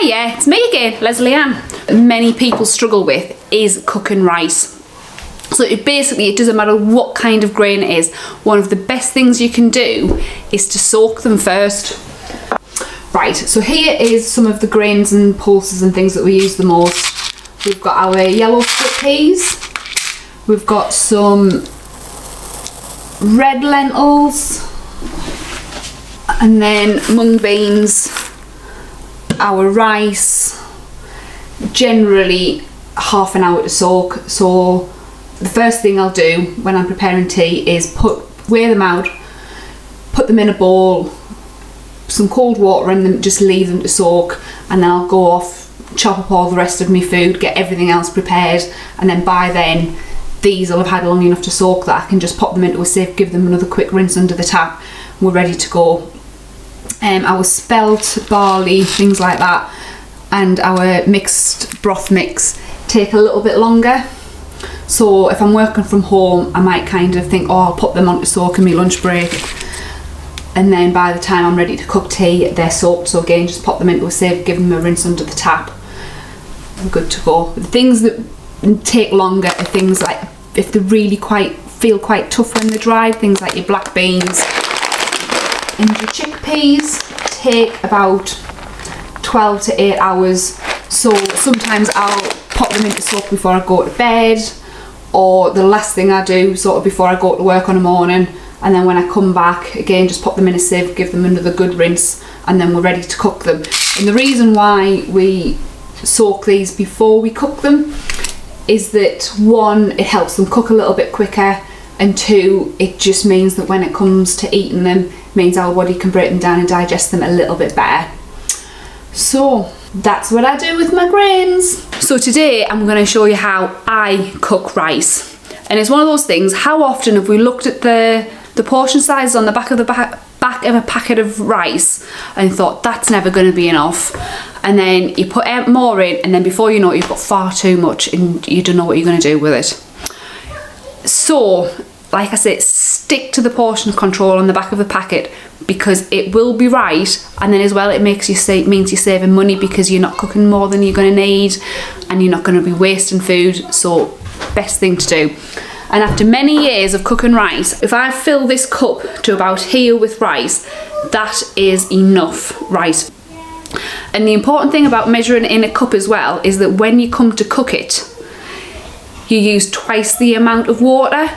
Hiya, it's me again, Leslie Ann. Many people struggle with is cooking rice. So it doesn't matter what kind of grain it is. One of the best things you can do is to soak them first. Right, so here is some of the grains and pulses and things that we use the most. We've got our yellow split peas. We've got some red lentils. And then mung beans. Our rice. Generally half an hour to soak. So the first thing I'll do when I'm preparing tea is weigh them out, put them in a bowl, some cold water in them, just leave them to soak, and then I'll go off, chop up all the rest of my food, get everything else prepared, and then by then these will have had long enough to soak that I can just pop them into a sieve, give them another quick rinse under the tap, and we're ready to go. Our spelt, barley, things like that, and our mixed broth mix take a little bit longer. So if I'm working from home, I might kind of think, oh, I'll put them on to soak in my lunch break. And then by the time I'm ready to cook tea, they're soaked. So again, just pop them into a sieve, give them a rinse under the tap. I'm good to go. The things that take longer are things like, if they really feel quite tough when they're dried, things like your black beans and your chickpeas take about 12 to 8 hours. So sometimes I'll pop them into soak before I go to bed, or the last thing I do sort of before I go to work on a morning, and then when I come back again just pop them in a sieve, give them another good rinse, and then we're ready to cook them. And the reason why we soak these before we cook them is that one, it helps them cook a little bit quicker, and two, it just means that when it comes to eating them, means our body can break them down and digest them a little bit better. So that's what I do with my grains. So today I'm going to show you how I cook rice, and it's one of those things, how often have we looked at the portion sizes on the back of a packet of rice and thought that's never going to be enough, and then you put more in, and then before you know it, you've got far too much and you don't know what you're going to do with it. So like I said, stick to the portion control on the back of the packet, because it will be right, and then as well it means you're saving money because you're not cooking more than you're going to need and you're not going to be wasting food. So best thing to do. And after many years of cooking rice, if I fill this cup to about here with rice, that is enough rice. And the important thing about measuring it in a cup as well is that when you come to cook it, you use twice the amount of water,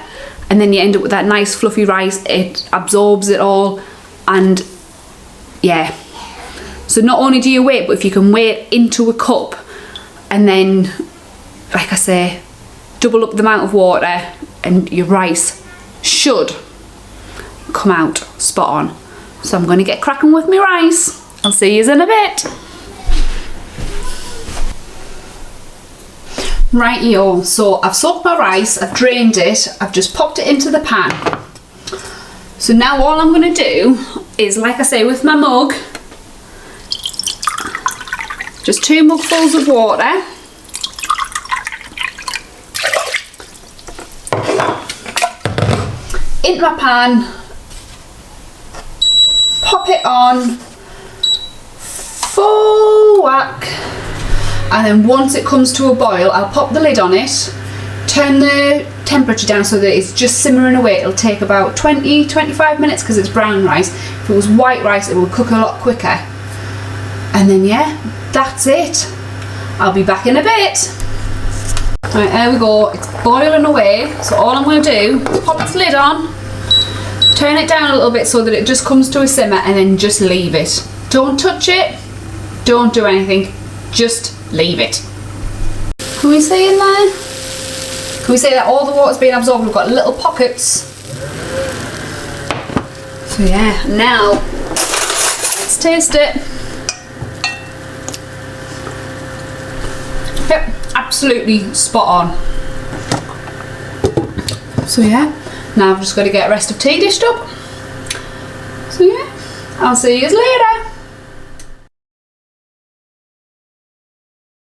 and then you end up with that nice fluffy rice. It absorbs it all, and yeah. So not only do you weigh it, but if you can weigh it into a cup, and then, like I say, double up the amount of water, and your rice should come out spot on. So I'm going to get cracking with my rice. I'll see you in a bit. Rightio, so I've soaked my rice, I've drained it, I've just popped it into the pan. So now all I'm going to do is, like I say, with my mug, just 2 mugfuls of water. Into my pan, pop it on, full whack, and then once it comes to a boil, I'll pop the lid on it, turn the temperature down so that it's just simmering away. It'll take about 20-25 minutes because it's brown rice. If it was white rice, it will cook a lot quicker. And then yeah, that's it. I'll be back in a bit. Right, there we go, it's boiling away. So all I'm going to do is pop its lid on, turn it down a little bit so that it just comes to a simmer, and then just leave it. Don't touch it, don't do anything, just leave it. Can we see in there? Can we see that all the water's been absorbed? We've got little pockets. So yeah, now let's taste it. Yep, absolutely spot on. So yeah, now I've just got to get the rest of tea dished up. So yeah, I'll see you later.